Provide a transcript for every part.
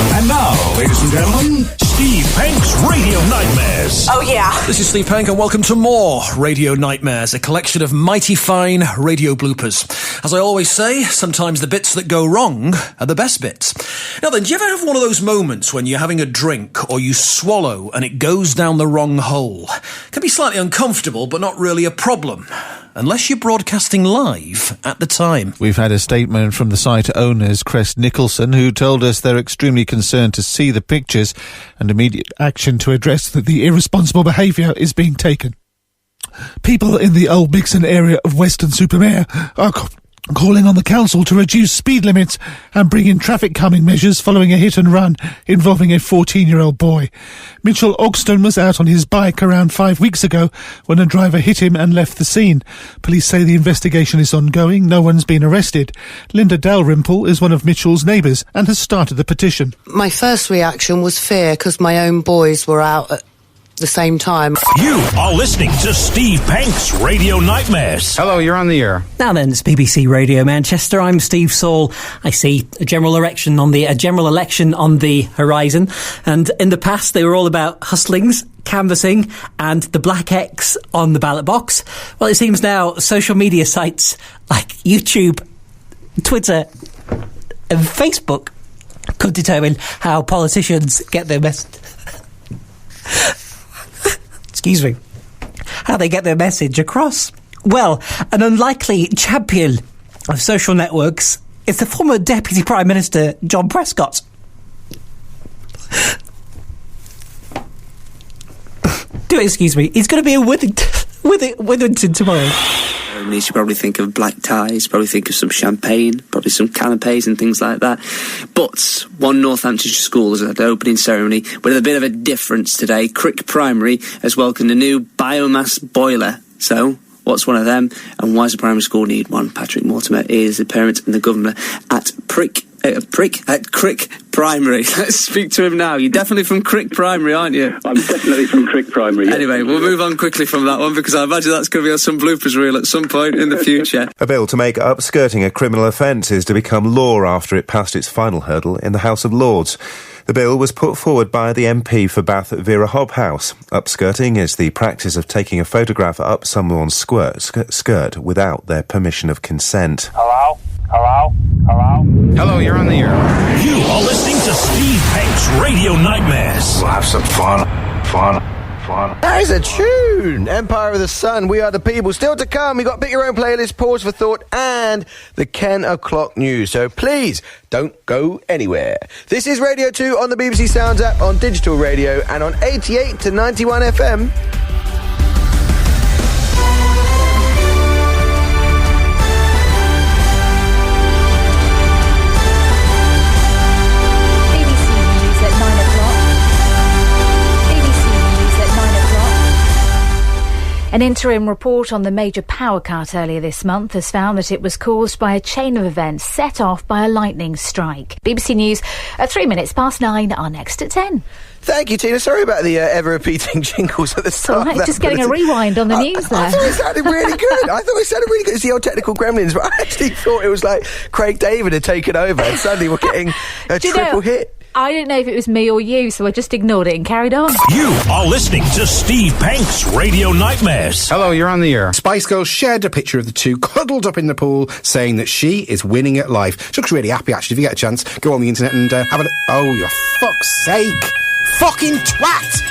And now, ladies and gentlemen, Steve Penk's Radio Nightmares. Oh, yeah. This is Steve Penk, and welcome to more Radio Nightmares, a collection of mighty fine radio bloopers. As I always say, sometimes the bits that go wrong are the best bits. Now then, do you ever have one of those moments when you're having a drink or you swallow and it goes down the wrong hole? It can be slightly uncomfortable, but not really a problem. Unless you're broadcasting live at the time. We've had a statement from the site owners, Crest Nicholson, who told us they're extremely concerned to see the pictures and immediate action to address that the irresponsible behaviour is being taken. People in the Old Mixon area of Weston-super-Mare are calling on the council to reduce speed limits and bring in traffic calming measures following a hit and run involving a 14-year-old boy. Mitchell Ogston was out on his bike around 5 weeks ago when a driver hit him and left the scene. Police say the investigation is ongoing. No one's been arrested. Linda Dalrymple is one of Mitchell's neighbours and has started the petition. My first reaction was fear because my own boys were out at the same time. You are listening to Steve Penk's Radio Nightmares. Hello, you're on the air. Now then, it's BBC Radio Manchester. I'm Steve Saul. I see a general election on the horizon, and in the past they were all about hustlings, canvassing, and the black X on the ballot box. Well, it seems now social media sites like YouTube, Twitter, and Facebook could determine how politicians get their how they get their message across. Well, an unlikely champion of social networks is the former Deputy Prime Minister, John Prescott. Do excuse me. He's going to be in Withington tomorrow. You should probably think of black ties, probably think of some champagne, probably some canapes and things like that. But one Northamptonshire school has had an opening ceremony with a bit of a difference today. Crick Primary has welcomed a new biomass boiler. So, what's one of them, and why does a primary school need one? Patrick Mortimer is the parent and the governor at Crick Primary. Let's speak to him now. You're definitely from Crick Primary, aren't you? I'm definitely from Crick Primary. Yeah. Anyway, we'll move on quickly from that one because I imagine that's going to be on some bloopers reel at some point in the future. A bill to make upskirting a criminal offence is to become law after it passed its final hurdle in the House of Lords. The bill was put forward by the MP for Bath, Vera Hobhouse. Upskirting is the practice of taking a photograph up someone's skirt without their permission of consent. Hello? Hello? Hello? Hello, you're on the air. You are listening to Steve Penk's Radio Nightmares. We'll have some fun. That is a tune! Empire of the Sun, We Are the People. Still to come, we got Pick Your Own Playlist, Pause for Thought, and the 10 o'clock news. So please, don't go anywhere. This is Radio 2 on the BBC Sounds app, on digital radio, and on 88 to 91 FM. An interim report on the major power cut earlier this month has found that it was caused by a chain of events set off by a lightning strike. BBC News at 9:03, are next at 10. Thank you, Tina. Sorry about the ever-repeating jingles at the start. Right, just getting a rewind on the news there. I thought it sounded really good. It's the old technical gremlins, but I actually thought it was like Craig David had taken over and suddenly we're getting a triple hit. I didn't know if it was me or you, so I just ignored it and carried on. You are listening to Steve Penk's Radio Nightmares. Hello, you're on the air. Spice Girls shared a picture of the two cuddled up in the pool, saying that she is winning at life. She looks really happy, actually. If you get a chance, go on the internet and have a look. Oh, your fuck's sake. Fucking twat!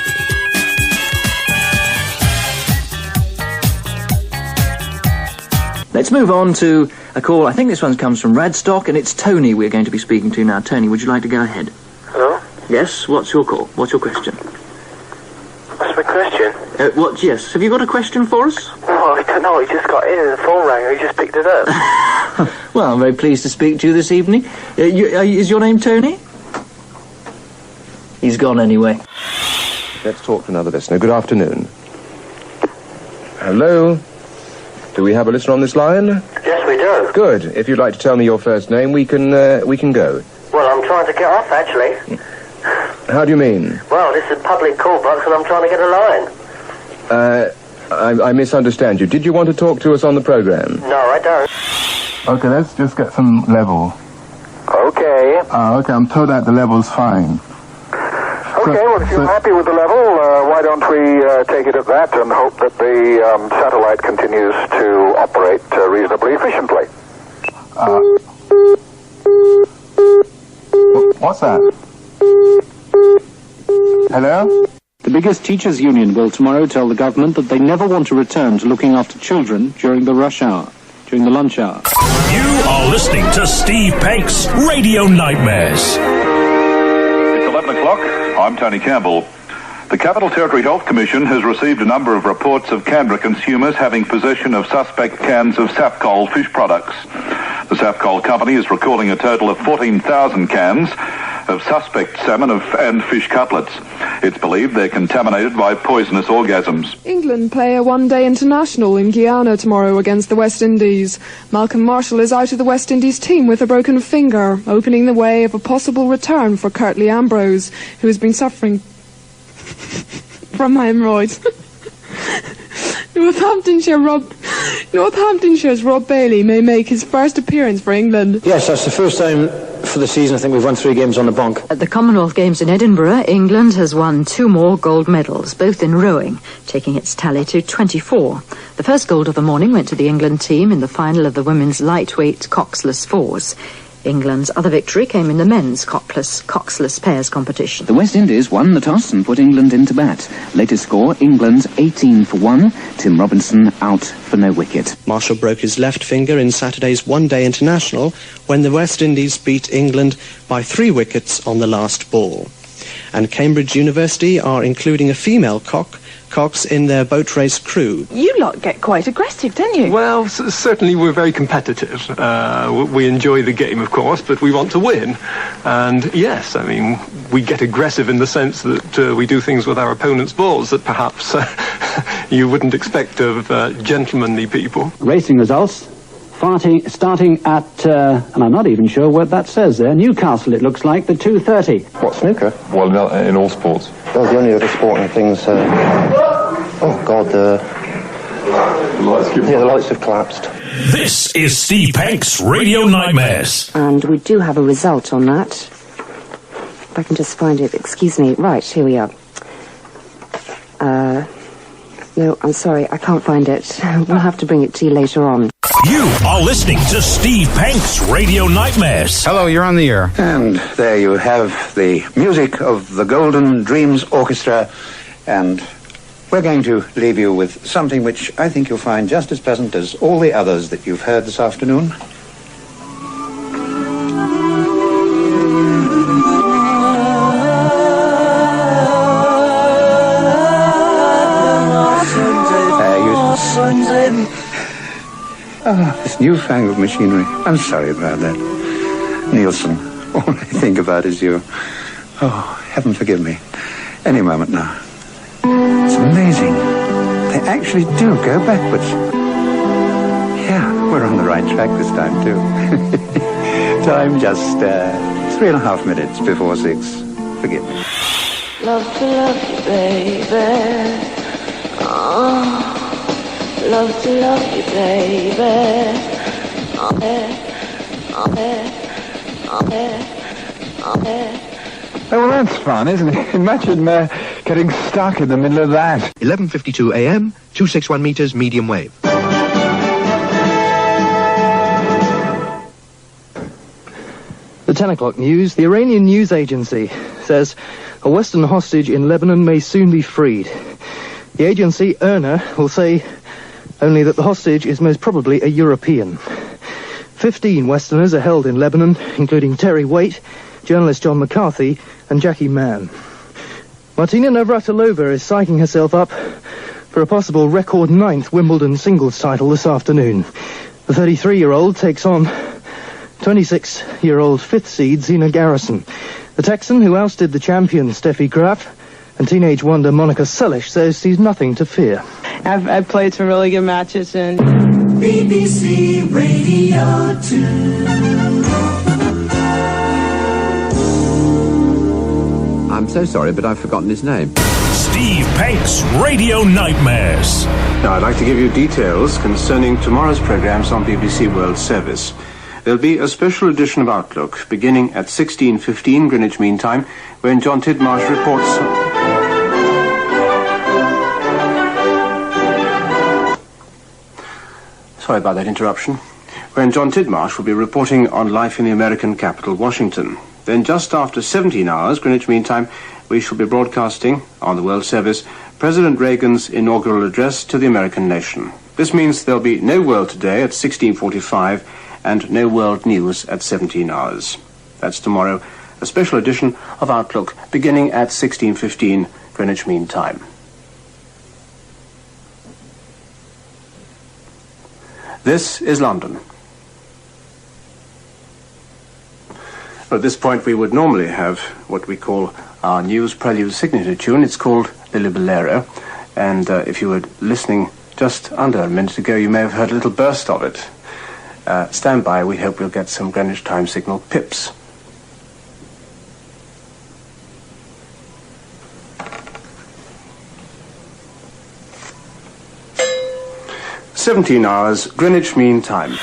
Let's move on to a call. I think this one comes from Radstock, and it's Tony we're going to be speaking to now. Tony, would you like to go ahead? Hello? Yes, what's your call? What's your question? What's my question? Yes, have you got a question for us? No, I don't know. He just got in and the phone rang and he just picked it up. Well, I'm very pleased to speak to you this evening. Is your name Tony? He's gone anyway. Let's talk to another listener. Good afternoon. Hello? Do we have a listener on this line? Yes, we do. Good. If you'd like to tell me your first name, we can go. Well, I'm trying to get off, actually. How do you mean? Well, this is a public call box and I'm trying to get a line. I misunderstand you. Did you want to talk to us on the programme? No, I don't. Okay, let's just get some level. Okay. Okay, I'm told that the level's fine. Okay, well, if you're happy with the level, why don't we take it at that and hope that the satellite continues to operate reasonably efficiently. What's that? Hello? The biggest teachers' union will tomorrow tell the government that they never want to return to looking after children during the rush hour, during the lunch hour. You are listening to Steve Penk's Radio Nightmares. It's 11 o'clock. I'm Tony Campbell. The Capital Territory Health Commission has received a number of reports of Canberra consumers having possession of suspect cans of Sapcol fish products. The Sapcol company is recalling a total of 14,000 cans of suspect salmon and fish cutlets. It's believed they're contaminated by poisonous orgasms. England play a one-day international in Guyana tomorrow against the West Indies. Malcolm Marshall is out of the West Indies team with a broken finger, opening the way of a possible return for Curtly Ambrose, who has been suffering from hemorrhoids. Northamptonshire's Rob Bailey may make his first appearance for England. Yes, that's the first time for the season. I think we've won 3 games on the bonk. At the Commonwealth Games in Edinburgh, England has won 2 more gold medals, both in rowing, taking its tally to 24. The first gold of the morning went to the England team in the final of the women's lightweight coxless fours. England's other victory came in the men's coxless pairs competition. The West Indies won the toss and put England into bat. Latest score, England's 18 for 1. Tim Robinson out for no wicket. Marshall broke his left finger in Saturday's one-day international when the West Indies beat England by 3 wickets on the last ball. And Cambridge University are including a female cox in their boat race crew. You lot get quite aggressive, don't you? Well, certainly we're very competitive. We enjoy the game, of course, but we want to win. And yes, I mean, we get aggressive in the sense that we do things with our opponent's balls that perhaps you wouldn't expect of gentlemanly people. Racing results. Starting at, and I'm not even sure what that says there, Newcastle, it looks like, the 2:30. What, snooker? Well, in all sports. Well, the only other sporting things, the lights have collapsed. This is Steve Penk's Radio Nightmares. And we do have a result on that. If I can just find it. Excuse me. Right, here we are. No, I'm sorry, I can't find it. We'll have to bring it to you later on. You are listening to Steve Penk's Radio Nightmares. Hello, you're on the air. And there you have the music of the Golden Dreams Orchestra, and we're going to leave you with something which I think you'll find just as pleasant as all the others that you've heard this afternoon. This newfangled machinery. I'm sorry about that. Nielsen, all I think about is you. Oh, heaven forgive me. Any moment now. It's amazing. They actually do go backwards. Yeah, we're on the right track this time, too. Time just 3.5 minutes before 6. Forgive me. Love to love you, baby. Oh. Love to love you, baby. Oh, well, that's fun, isn't it? Imagine getting stuck in the middle of that. 11:52 a.m., 261 meters, medium wave. The 10 o'clock news. The Iranian news agency says a Western hostage in Lebanon may soon be freed. The agency, IRNA, will say only that the hostage is most probably a European. 15 Westerners are held in Lebanon, including Terry Waite, journalist John McCarthy, and Jackie Mann. Martina Navratilova is psyching herself up for a possible record 9th Wimbledon singles title this afternoon. The 33-year-old takes on 26-year-old 5th seed Zina Garrison. The Texan, who ousted the champion Steffi Graf and teenage wonder Monica Seles, says he's nothing to fear. I've played some really good matches and BBC Radio 2. I'm so sorry, but I've forgotten his name. Steve Penk's Radio Nightmares. Now, I'd like to give you details concerning tomorrow's programs on BBC World Service. There'll be a special edition of Outlook beginning at 16:15 Greenwich Mean Time, when John Tidmarsh reports... Sorry about that interruption. When John Tidmarsh will be reporting on life in the American capital, Washington. Then just after 17 hours, Greenwich Mean Time, we shall be broadcasting, on the World Service, President Reagan's inaugural address to the American nation. This means there'll be no World Today at 16:45 and no World News at 17 hours. That's tomorrow, a special edition of Outlook beginning at 16:15 Greenwich Mean Time. This is London. At this point we would normally have what we call our news prelude signature tune. It's called Lily Bolero, and if you were listening just under a minute ago, you may have heard a little burst of it. Stand by, we hope we'll get some Greenwich Time Signal pips. "17 hours, Greenwich Mean Time."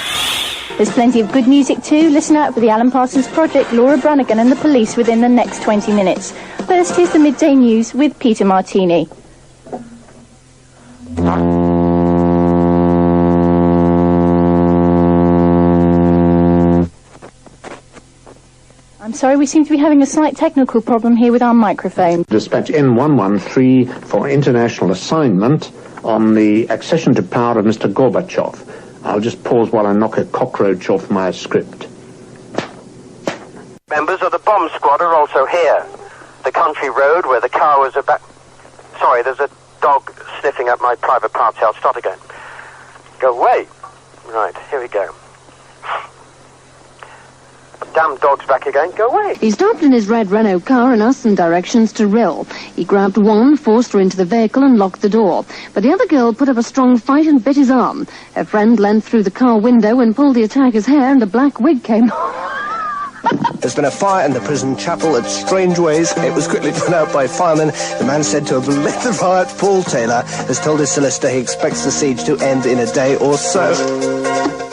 There's plenty of good music too. Listen out for the Alan Parsons Project, Laura Branigan and the Police within the next 20 minutes. First, here's the midday news with Peter Martini. I'm sorry, we seem to be having a slight technical problem here with our microphone. Dispatch N113 for international assignment on the accession to power of Mr. Gorbachev. I'll just pause while I knock a cockroach off my script. Members of the bomb squad are also here. The country road where the car was about... Sorry, there's a dog sniffing at my private parts. I'll start again. Go away. Right, here we go. Damn dog's back again. Go away. He stopped in his red Renault car and asked some directions to Rill. He grabbed one, forced her into the vehicle and locked the door. But the other girl put up a strong fight and bit his arm. Her friend leant through the car window and pulled the attacker's hair, and a black wig came There's been a fire in the prison chapel at Strangeways. It was quickly put out by firemen. The man said to have lit the riot, Paul Taylor, has told his solicitor he expects the siege to end in a day or so.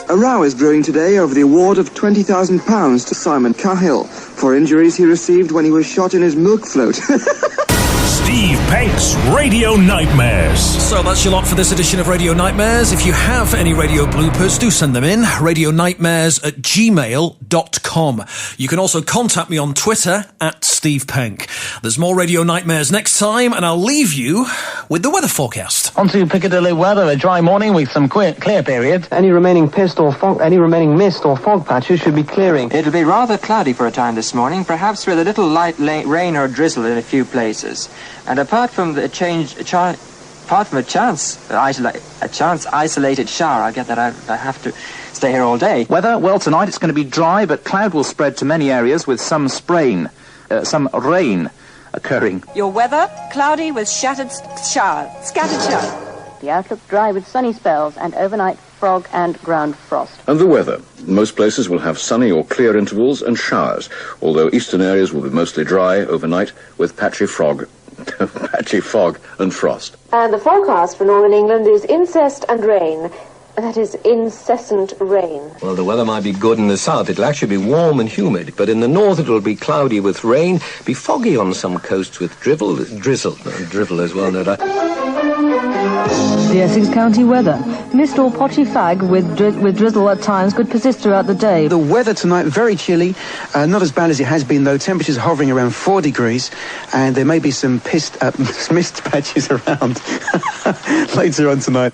A row is brewing today over the award of £20,000 to Simon Cahill for injuries he received when he was shot in his milk float. Steve Penk's Radio Nightmares. So that's your lot for this edition of Radio Nightmares. If you have any radio bloopers, do send them in. radionightmares@gmail.com. You can also contact me on Twitter @Steve Penk. There's more Radio Nightmares next time, and I'll leave you with the weather forecast. On to Piccadilly weather, a dry morning with some clear periods. Any remaining mist or fog patches should be clearing. It'll be rather cloudy for a time this morning, perhaps with a little light rain or drizzle in a few places. And apart from a chance isolated shower, I get that I have to stay here all day. Weather, well, tonight it's going to be dry, but cloud will spread to many areas with some some rain occurring. Your weather, cloudy with scattered showers. The outlook dry with sunny spells and overnight fog and ground frost. And the weather. Most places will have sunny or clear intervals and showers, although eastern areas will be mostly dry overnight with patchy fog and frost. And the forecast for northern England is incest and rain. That is incessant rain. Well, the weather might be good in the south. It'll actually be warm and humid. But in the north, it'll be cloudy with rain, be foggy on some coasts with drizzle as well, no doubt. The Essex County weather. Mist or potty fag with drizzle at times could persist throughout the day. The weather tonight, very chilly. Not as bad as it has been, though. Temperatures hovering around 4 degrees. And there may be some mist patches around later on tonight.